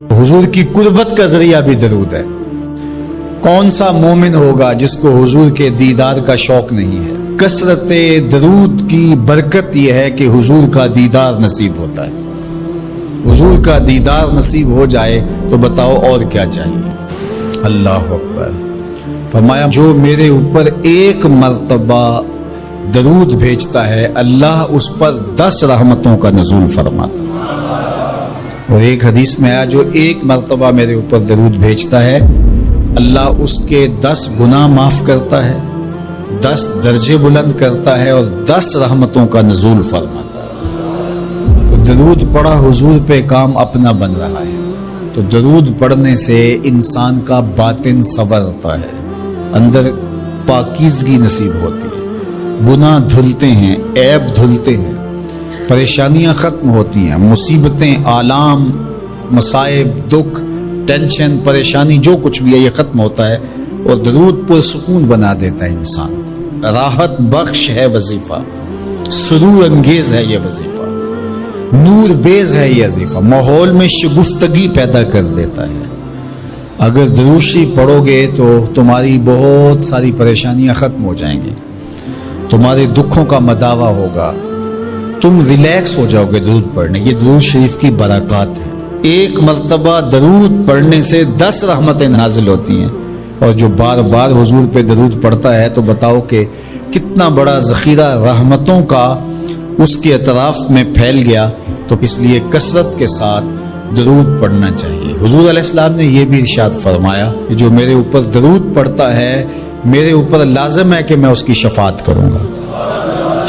حضور کی قربت کا ذریعہ بھی درود ہے۔ کون سا مومن ہوگا جس کو حضور کے دیدار کا شوق نہیں ہے؟ کثرت درود کی برکت یہ ہے کہ حضور کا دیدار نصیب ہوتا ہے۔ حضور کا دیدار نصیب ہو جائے تو بتاؤ اور کیا چاہیے؟ اللہ اکبر۔ فرمایا جو میرے اوپر ایک مرتبہ درود بھیجتا ہے اللہ اس پر 10 رحمتوں کا نزول فرماتا ہے۔ اور ایک حدیث میں آیا جو ایک مرتبہ میرے اوپر درود بھیجتا ہے اللہ اس کے 10 گناہ معاف کرتا ہے، 10 درجے بلند کرتا ہے اور 10 رحمتوں کا نزول فرماتا ہے۔ تو درود پڑھا حضور پہ کام اپنا بن رہا ہے، تو درود پڑھنے سے انسان کا باطن سنورتا ہے، اندر پاکیزگی نصیب ہوتی ہے، گناہ دھلتے ہیں، عیب دھلتے ہیں، پریشانیاں ختم ہوتی ہیں، مصیبتیں، آلام، مصائب، دکھ، ٹینشن، پریشانی جو کچھ بھی ہے یہ ختم ہوتا ہے، اور درود پر سکون بنا دیتا ہے انسان۔ راحت بخش ہے وظیفہ، سرور انگیز ہے یہ وظیفہ، نور بیز ہے یہ وظیفہ، ماحول میں شگفتگی پیدا کر دیتا ہے۔ اگر درود شریف پڑھو گے تو تمہاری بہت ساری پریشانیاں ختم ہو جائیں گی، تمہارے دکھوں کا مداوع ہوگا، تم ریلیکس ہو جاؤ گے درود پڑھنے۔ یہ درود شریف کی برکات ہے۔ ایک مرتبہ درود پڑھنے سے 10 رحمتیں نازل ہوتی ہیں، اور جو بار بار حضور پہ درود پڑھتا ہے تو بتاؤ کہ کتنا بڑا ذخیرہ رحمتوں کا اس کے اطراف میں پھیل گیا۔ تو اس لیے کثرت کے ساتھ درود پڑھنا چاہیے۔ حضور علیہ السلام نے یہ بھی ارشاد فرمایا کہ جو میرے اوپر درود پڑھتا ہے میرے اوپر لازم ہے کہ میں اس کی شفاعت کروں گا۔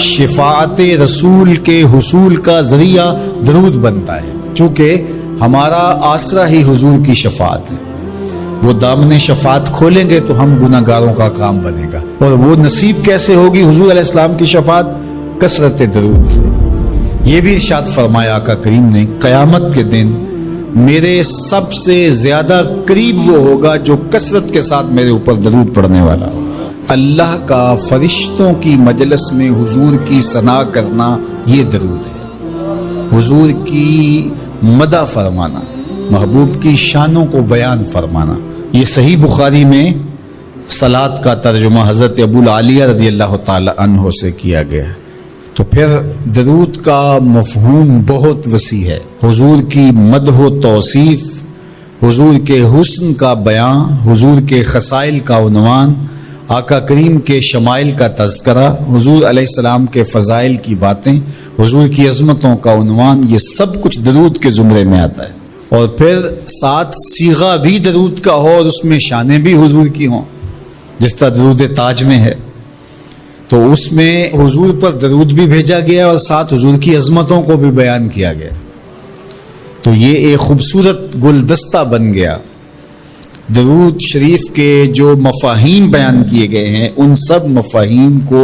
شفاعت رسول کے حصول کا ذریعہ درود بنتا ہے، چونکہ ہمارا آسرا ہی حضور کی شفاعت ہے۔ وہ دامن شفاعت کھولیں گے تو ہم گناہ گاروں کا کام بنے گا، اور وہ نصیب کیسے ہوگی حضور علیہ السلام کی شفاعت؟ کثرت درود سے۔ یہ بھی ارشاد فرمایا آقا کریم نے قیامت کے دن میرے سب سے زیادہ قریب وہ ہوگا جو کثرت کے ساتھ میرے اوپر درود پڑھنے والا ہو۔ اللہ کا فرشتوں کی مجلس میں حضور کی ثنا کرنا یہ درود ہے، حضور کی مدح فرمانا، محبوب کی شانوں کو بیان فرمانا۔ یہ صحیح بخاری میں صلاۃ کا ترجمہ حضرت ابو العالیہ رضی اللہ تعالی عنہ سے کیا گیا ہے۔ تو پھر درود کا مفہوم بہت وسیع ہے، حضور کی مدح و توصیف، حضور کے حسن کا بیان، حضور کے خصائل کا عنوان، آقا کریم کے شمائل کا تذکرہ، حضور علیہ السلام کے فضائل کی باتیں، حضور کی عظمتوں کا عنوان، یہ سب کچھ درود کے زمرے میں آتا ہے۔ اور پھر ساتھ صیغہ بھی درود کا ہو اور اس میں شانیں بھی حضور کی ہوں، جس طرح درود تاج میں ہے، تو اس میں حضور پر درود بھی بھیجا گیا اور ساتھ حضور کی عظمتوں کو بھی بیان کیا گیا۔ تو یہ ایک خوبصورت گلدستہ بن گیا۔ درود شریف کے جو مفاہیم بیان کیے گئے ہیں ان سب مفاہیم کو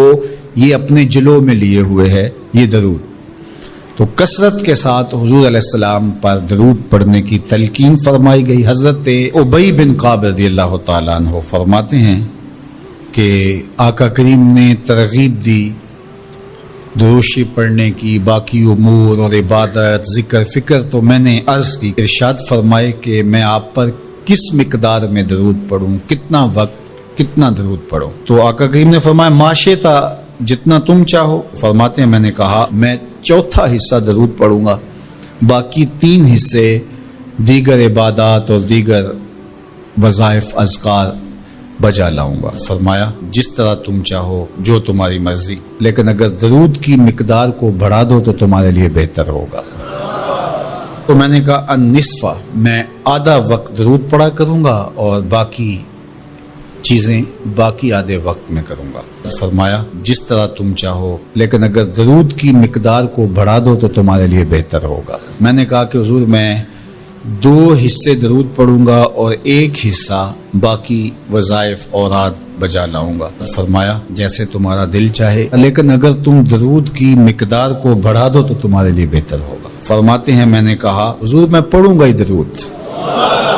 یہ اپنے جلو میں لیے ہوئے ہے یہ درود۔ تو کثرت کے ساتھ حضور علیہ السلام پر درود پڑھنے کی تلقین فرمائی گئی۔ حضرت ابی بن کعب رضی اللہ تعالیٰ عنہ فرماتے ہیں کہ آقا کریم نے ترغیب دی درود شریف پڑھنے کی، باقی امور اور عبادت، ذکر، فکر تو میں نے عرض کی۔ ارشاد فرمائے کہ میں آپ پر کس مقدار میں درود پڑھوں، کتنا وقت، کتنا درود پڑھوں؟ تو آقا کریم نے فرمایا ماشیتا، جتنا تم چاہو۔ فرماتے ہیں میں نے کہا میں 4تھا حصہ درود پڑھوں گا، باقی 3 حصے دیگر عبادات اور دیگر وظائف، اذکار بجا لاؤں گا۔ فرمایا جس طرح تم چاہو، جو تمہاری مرضی، لیکن اگر درود کی مقدار کو بڑھا دو تو تمہارے لیے بہتر ہوگا۔ تو میں نے کہا النصف، میں آدھا وقت درود پڑھا کروں گا اور باقی چیزیں باقی آدھے وقت میں کروں گا۔ فرمایا جس طرح تم چاہو، لیکن اگر درود کی مقدار کو بڑھا دو تو تمہارے لیے بہتر ہوگا۔ میں نے کہا کہ حضور میں 2 حصے درود پڑھوں گا اور 1 حصہ باقی وظائف اوراد بجا لاؤں گا۔ فرمایا جیسے تمہارا دل چاہے، لیکن اگر تم درود کی مقدار کو بڑھا دو تو تمہارے لیے بہتر ہوگا۔ فرماتے ہیں میں نے کہا حضور میں پڑھوں گا ہی درود،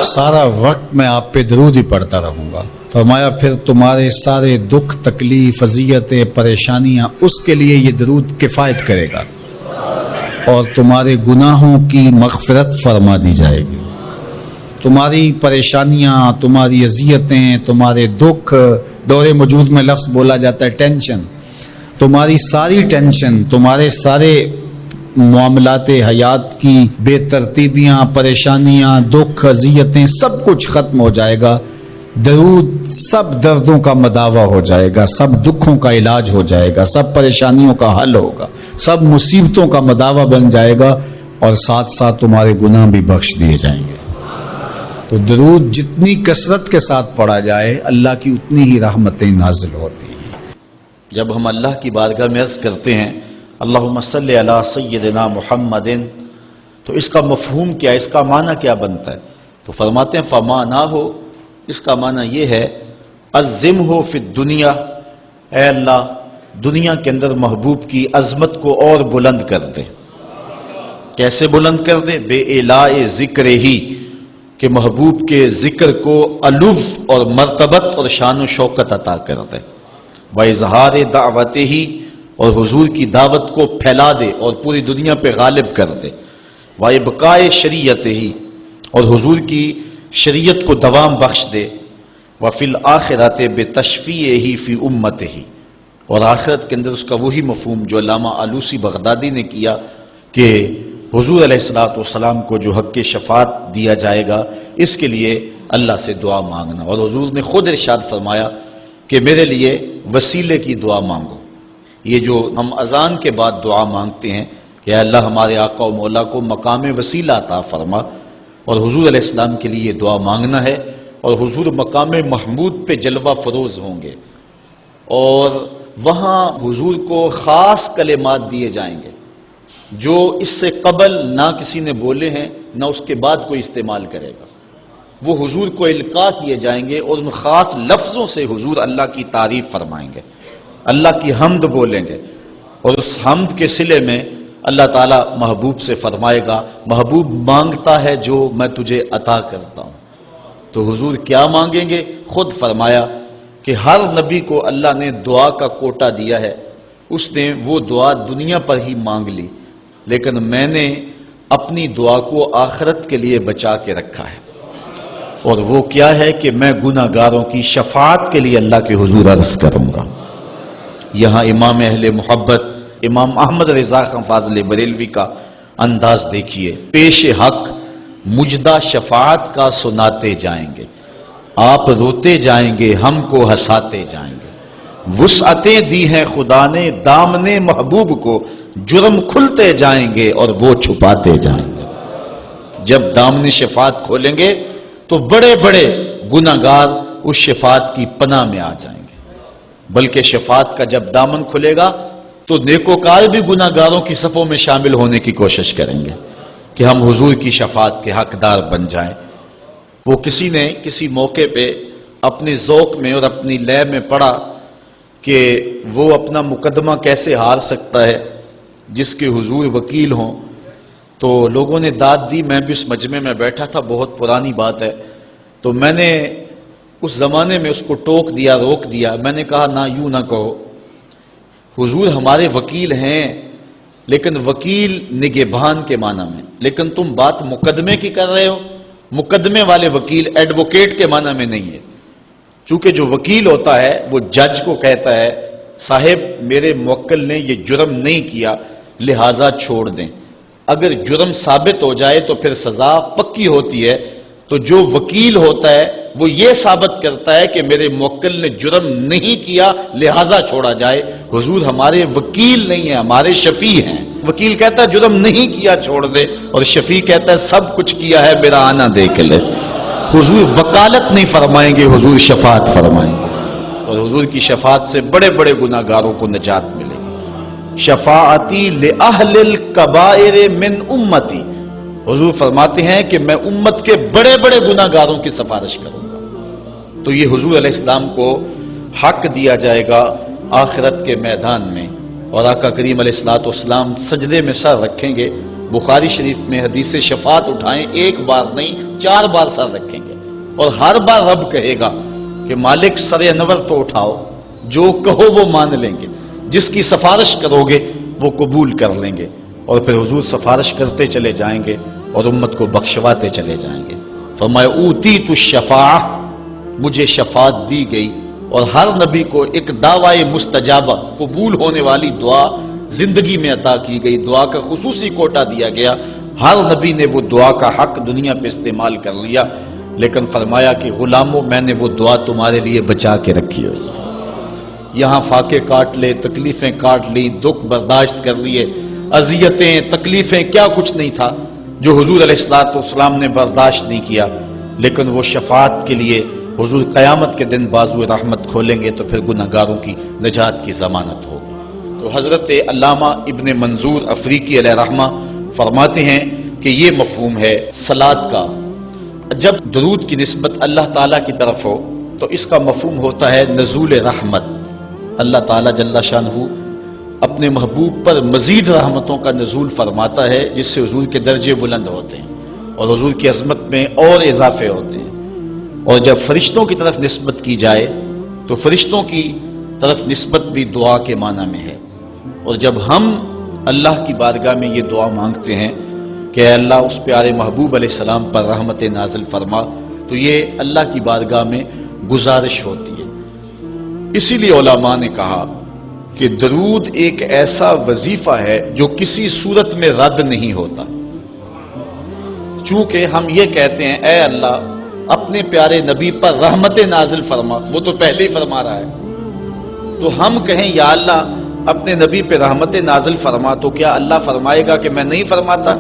سارا وقت میں آپ پہ درود ہی پڑھتا رہوں گا۔ فرمایا پھر تمہارے سارے دکھ، تکلیف، اذیتیں، پریشانیاں، اس کے لیے یہ درود کفایت کرے گا، اور تمہارے گناہوں کی مغفرت فرما دی جائے گی۔ تمہاری پریشانیاں، تمہاری اذیتیں، تمہارے دکھ، دور موجود میں لفظ بولا جاتا ہے ٹینشن، تمہاری ساری ٹینشن، تمہارے سارے معاملات حیات کی بے ترتیبیاں، پریشانیاں، دکھ، اذیتیں، سب کچھ ختم ہو جائے گا۔ درود سب دردوں کا مداوع ہو جائے گا، سب دکھوں کا علاج ہو جائے گا، سب پریشانیوں کا حل ہوگا، سب مصیبتوں کا مداوع بن جائے گا، اور ساتھ ساتھ تمہارے گناہ بھی بخش دیے جائیں گے۔ تو درود جتنی کثرت کے ساتھ پڑھا جائے اللہ کی اتنی ہی رحمتیں نازل ہوتی ہیں۔ جب ہم اللہ کی بارگاہ میں عرض کرتے ہیں اللہم صلی علی سیدنا محمد، تو اس کا مفہوم کیا، اس کا معنی کیا بنتا ہے؟ تو فرماتے ہیں فمعناہ، اس کا معنی یہ ہے عظمہ فی الدنیا، اے اللہ دنیا کے اندر محبوب کی عظمت کو اور بلند کر دے۔ کیسے بلند کر دے؟ بے اعلاء ذکر ہی، کہ محبوب کے ذکر کو علو اور مرتبت اور شان و شوکت عطا کر دے۔ وَإِظْهَارِ دَعْوَتِهِ، اور حضور کی دعوت کو پھیلا دے اور پوری دنیا پہ غالب کر دے۔ وَإِبْقَاءِ شَرِيعَتِهِ، اور حضور کی شریعت کو دوام بخش دے۔ وَفِي الْآخِرَةِ بِتَشْفِيعِهِ فِي أُمَّتِهِ، اور آخرت کے اندر اس کا وہی مفہوم جو علامہ آلوسی بغدادی نے کیا کہ حضور علیہ السلام کو جو حق شفاعت دیا جائے گا، اس کے لیے اللہ سے دعا مانگنا۔ اور حضور نے خود ارشاد فرمایا کہ میرے لیے وسیلے کی دعا مانگو۔ یہ جو ہم اذان کے بعد دعا مانگتے ہیں کہ اے اللہ ہمارے آقا و مولا کو مقام وسیلہ عطا فرما، اور حضور علیہ السلام کے لیے یہ دعا مانگنا ہے۔ اور حضور مقام محمود پہ جلوہ فروز ہوں گے، اور وہاں حضور کو خاص کلمات دیے جائیں گے جو اس سے قبل نہ کسی نے بولے ہیں نہ اس کے بعد کوئی استعمال کرے گا۔ وہ حضور کو القاء کیے جائیں گے، اور ان خاص لفظوں سے حضور اللہ کی تعریف فرمائیں گے، اللہ کی حمد بولیں گے، اور اس حمد کے صلے میں اللہ تعالیٰ محبوب سے فرمائے گا محبوب مانگتا ہے جو میں تجھے عطا کرتا ہوں۔ تو حضور کیا مانگیں گے؟ خود فرمایا کہ ہر نبی کو اللہ نے دعا کا کوٹا دیا ہے، اس نے وہ دعا دنیا پر ہی مانگ لی، لیکن میں نے اپنی دعا کو آخرت کے لیے بچا کے رکھا ہے، اور وہ کیا ہے کہ میں گناہ گاروں کی شفاعت کے لیے اللہ کے حضور عرض کروں گا۔ یہاں امام اہل محبت امام احمد رضا خان فاضل بریلوی کا انداز دیکھیے، پیش حق مجدہ شفاعت کا سناتے جائیں گے، آپ روتے جائیں گے ہم کو ہنساتے جائیں گے، وسعتیں دی ہیں خدا نے دامن محبوب کو، جرم کھلتے جائیں گے اور وہ چھپاتے جائیں گے۔ جب دامن شفاعت کھولیں گے تو بڑے بڑے گناہ گار اس شفاعت کی پناہ میں آ جائیں گے، بلکہ شفاعت کا جب دامن کھلے گا تو نیکوکار بھی گناہ گاروں کی صفوں میں شامل ہونے کی کوشش کریں گے کہ ہم حضور کی شفاعت کے حقدار بن جائیں۔ وہ کسی نے کسی موقع پہ اپنے ذوق میں اور اپنی لے میں پڑھا کہ وہ اپنا مقدمہ کیسے ہار سکتا ہے جس کے حضور وکیل ہوں، تو لوگوں نے داد دی، میں بھی اس مجمع میں بیٹھا تھا، بہت پرانی بات ہے، تو میں نے اس زمانے میں اس کو ٹوک دیا، روک دیا، میں نے کہا نہ یوں نہ کہو، حضور ہمارے وکیل ہیں، لیکن وکیل نگہبان کے معنی میں، لیکن تم بات مقدمے کی کر رہے ہو، مقدمے والے وکیل ایڈوکیٹ کے معنی میں نہیں ہے، چونکہ جو وکیل ہوتا ہے وہ جج کو کہتا ہے صاحب میرے موکل نے یہ جرم نہیں کیا لہٰذا چھوڑ دیں، اگر جرم ثابت ہو جائے تو پھر سزا پکی ہوتی ہے، تو جو وکیل ہوتا ہے وہ یہ ثابت کرتا ہے کہ میرے موکل نے جرم نہیں کیا لہٰذا چھوڑا جائے۔ حضور ہمارے وکیل نہیں ہیں، ہمارے شفیع ہیں۔ وکیل کہتا ہے جرم نہیں کیا چھوڑ دے، اور شفیع کہتا ہے سب کچھ کیا ہے میرا آنا دیکھ لے۔ حضور وکالت نہیں فرمائیں گے، حضور شفاعت فرمائیں گے، اور حضور کی شفاعت سے بڑے بڑے گناہ گاروں کو نجات ملے گی۔ شفاعتی لأہل الکبائر من امتی، حضور فرماتے ہیں کہ میں امت کے بڑے بڑے گناہ گاروں کی سفارش کروں گا۔ تو یہ حضور علیہ السلام کو حق دیا جائے گا آخرت کے میدان میں، اور آقا کریم علیہ السلام سجدے میں سر رکھیں گے۔ بخاری شریف میں حدیث شفاعت اٹھائیں، ایک بار نہیں 4 بار سر رکھیں گے، اور ہر بار رب کہے گا کہ مالک سر انور تو اٹھاؤ، جو کہو وہ مان لیں گے، جس کی سفارش کرو گے وہ قبول کر لیں گے، اور پھر حضور سفارش کرتے چلے جائیں گے اور امت کو بخشواتے چلے جائیں گے۔ فرمایا اوتیت الشفاعہ، مجھے شفاعت دی گئی، اور ہر نبی کو ایک دعوی مستجابہ، قبول ہونے والی دعا زندگی میں عطا کی گئی، دعا کا خصوصی کوٹا دیا گیا، ہر نبی نے وہ دعا کا حق دنیا پہ استعمال کر لیا، لیکن فرمایا کہ غلاموں میں نے وہ دعا تمہارے لیے بچا کے رکھی ہوئی، یہاں فاقے کاٹ لے، تکلیفیں کاٹ لی، دکھ برداشت کر لیے، اذیتیں تکلیفیں کیا کچھ نہیں تھا جو حضور علیہ السلام نے برداشت نہیں کیا، لیکن وہ شفاعت کے لیے حضور قیامت کے دن بازو رحمت کھولیں گے تو پھر گناہگاروں کی نجات کی ضمانت ہوگی۔ تو حضرت علامہ ابن منظور افریقی علیہ رحمہ فرماتے ہیں کہ یہ مفہوم ہے صلاۃ کا، جب درود کی نسبت اللہ تعالیٰ کی طرف ہو تو اس کا مفہوم ہوتا ہے نزول رحمت، اللہ تعالیٰ جل شانہ اپنے محبوب پر مزید رحمتوں کا نزول فرماتا ہے، جس سے حضور کے درجے بلند ہوتے ہیں اور حضور کی عظمت میں اور اضافے ہوتے ہیں۔ اور جب فرشتوں کی طرف نسبت کی جائے تو فرشتوں کی طرف نسبت بھی دعا کے معنی میں ہے، اور جب ہم اللہ کی بارگاہ میں یہ دعا مانگتے ہیں کہ اے اللہ اس پیارے محبوب علیہ السلام پر رحمت نازل فرما، تو یہ اللہ کی بارگاہ میں گزارش ہوتی ہے۔ اسی لیے علماء نے کہا کہ درود ایک ایسا وظیفہ ہے جو کسی صورت میں رد نہیں ہوتا، چونکہ ہم یہ کہتے ہیں اے اللہ اپنے پیارے نبی پر رحمت نازل فرما، وہ تو پہلے ہی فرما رہا ہے، تو ہم کہیں یا اللہ اپنے نبی پہ رحمت نازل فرما، تو کیا اللہ فرمائے گا کہ میں نہیں فرماتا؟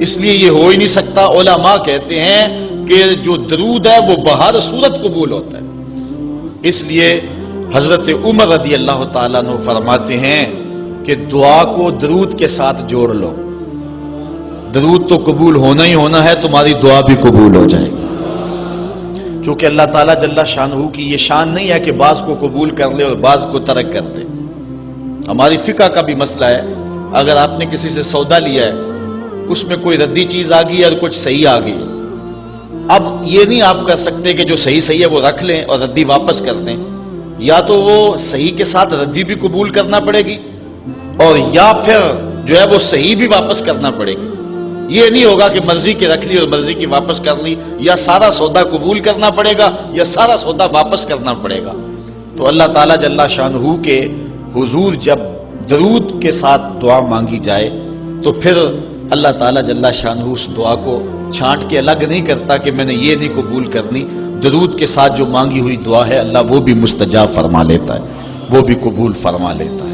اس لیے یہ ہو ہی نہیں سکتا۔ علماء کہتے ہیں کہ جو درود ہے وہ بہر صورت قبول ہوتا ہے، اس لیے حضرت عمر رضی اللہ تعالیٰ عنہ فرماتے ہیں کہ دعا کو درود کے ساتھ جوڑ لو، درود تو قبول ہونا ہی ہونا ہے، تمہاری دعا بھی قبول ہو جائے گی، چونکہ اللہ تعالیٰ جل شانہ کی یہ شان نہیں ہے کہ بعض کو قبول کر لے اور بعض کو ترک کر دے۔ ہماری فقہ کا بھی مسئلہ ہے، اگر آپ نے کسی سے سودا لیا ہے، اس میں کوئی ردی چیز آ گئی اور کچھ صحیح آ گئی، اب یہ نہیں آپ کر سکتے کہ جو صحیح ہے وہ رکھ لیں اور ردی واپس کر دیں، یا تو وہ صحیح کے ساتھ ردی بھی قبول کرنا پڑے گی اور یا پھر جو ہے وہ صحیح بھی واپس کرنا پڑے گی۔ یہ نہیں ہوگا کہ مرضی کی رکھ لی اور مرضی کی واپس کر لی، یا سارا سودا قبول کرنا پڑے گا یا سارا سودا واپس کرنا پڑے گا۔ تو اللہ تعالیٰ جل شانہ کے حضور جب درود کے ساتھ دعا مانگی جائے تو پھر اللہ تعالیٰ جل شانہ اس دعا کو چھانٹ کے الگ نہیں کرتا کہ میں نے یہ نہیں قبول کرنی، درود کے ساتھ جو مانگی ہوئی دعا ہے اللہ وہ بھی مستجاب فرما لیتا ہے، وہ بھی قبول فرما لیتا ہے۔